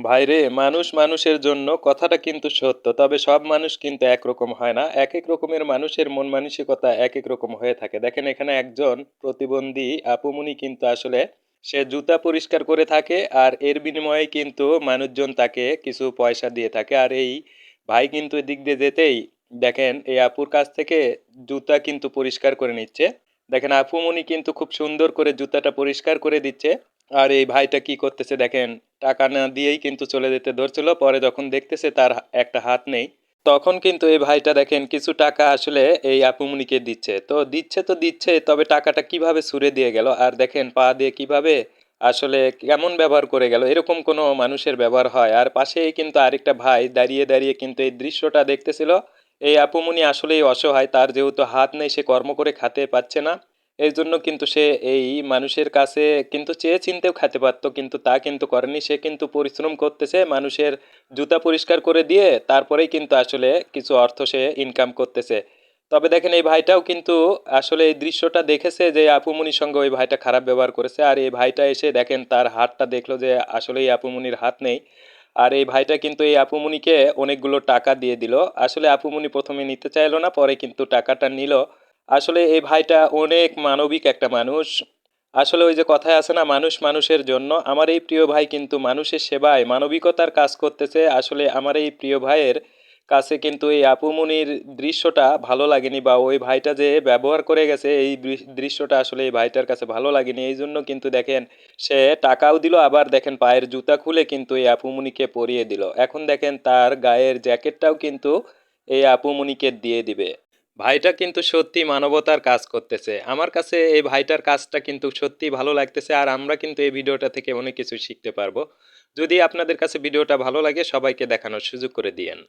ভাইরে, মানুষ মানুষের জন্য কথাটা কিন্তু সত্য, তবে সব মানুষ কিন্তু একরকম হয় না। এক এক রকমের মানুষের মন মানসিকতা এক এক রকম হয়ে থাকে। দেখেন, এখানে একজন প্রতিবন্ধী আপুমনি কিন্তু আসলে সে জুতা পরিষ্কার করে থাকে, আর এর বিনিময়ে কিন্তু মানুষজন তাকে কিছু পয়সা দিয়ে থাকে। আর এই ভাই কিন্তু এদিক দিয়ে যেতেই দেখেন এই আপুর কাছ থেকে জুতা কিন্তু পরিষ্কার করে নিচ্ছে। দেখেন, আপুমনি কিন্তু খুব সুন্দর করে জুতাটা পরিষ্কার করে দিচ্ছে। আর এই ভাইটা কি করতেছে দেখেন, টাকা না দিয়েই কিন্তু চলে যেতে ধরছিল, পরে যখন দেখতেছে তার একটা হাত নেই, তখন কিন্তু এই ভাইটা দেখেন কিছু টাকা আসলে এই আপুমনিকে দিচ্ছে। তো দিচ্ছে, তবে টাকাটা কিভাবে ছুঁড়ে দিয়ে গেল, আর দেখেন পা দিয়ে কিভাবে আসলে কেমন ব্যবহার করে গেল, এরকম কোনো মানুষের ব্যবহার হয়? আর পাশেই কিন্তু আরেকটা ভাই দাঁড়িয়ে দাঁড়িয়ে কিন্তু এই দৃশ্যটা দেখতেছিল। এই আপুমনি আসলেই অসহায়, তার যেহেতু হাত নেই, সে কর্ম করে খেতে পাচ্ছে না। এই জন্য কিন্তু সে এই মানুষের কাছে কিন্তু চেয়ে চিন্তেও খেতে পারতো, কিন্তু তা কিন্তু করেনি। সে কিন্তু পরিশ্রম করতেছে, মানুষের জুতা পরিষ্কার করে দিয়ে তারপরেই কিন্তু আসলে কিছু অর্থ সে ইনকাম করতেছে। তবে দেখেন, এই ভাইটাও কিন্তু আসলে এই দৃশ্যটা দেখেছে যে আপুমনির সঙ্গে ওই ভাইটা খারাপ ব্যবহার করেছে, আর এই ভাইটা এসে দেখেন তার হাতটা দেখলো যে আসলে এই আপুমনির হাত নেই। আর এই ভাইটা কিন্তু এই আপুমনিকে অনেকগুলো টাকা দিয়ে দিল। আসলে আপুমনি প্রথমে নিতে চাইলো না, পরে কিন্তু টাকাটা নিল। আসলে এই ভাইটা অনেক মানবিক একটা মানুষ। আসলে ওই যে কথায় আছে না, মানুষ মানুষের জন্য, আমার এই প্রিয় ভাই কিন্তু মানুষের সেবায় মানবিকতার কাজ করতেছে। আসলে আমার এই প্রিয় ভাইয়ের কাছে কিন্তু এই আপুমনির দৃশ্যটা ভালো লাগেনি, বা ওই ভাইটা যে ব্যবহার করে গেছে এই দৃশ্যটা আসলে এই ভাইটার কাছে ভালো লাগেনি। এই জন্য কিন্তু দেখেন সে টাকাও দিল, আবার দেখেন পায়ের জুতা খুলে কিন্তু এই আপুমনিকে পরিয়ে দিল। এখন দেখেন তার গায়ের জ্যাকেটটাও কিন্তু এই আপুমনিকে দিয়ে দিবে। ভাইটা কিন্তু সত্যি মানবতার কাজ করতেছে। আমার কাছে এই ভাইটার কাজটা কিন্তু সত্যি ভালো লাগতেছে, আর আমরা কিন্তু এই ভিডিওটা থেকে অনেক কিছু শিখতে পারবো। যদি আপনাদের কাছে ভিডিওটা ভালো লাগে, সবাইকে দেখানোর সুযোগ করে দিয়েন।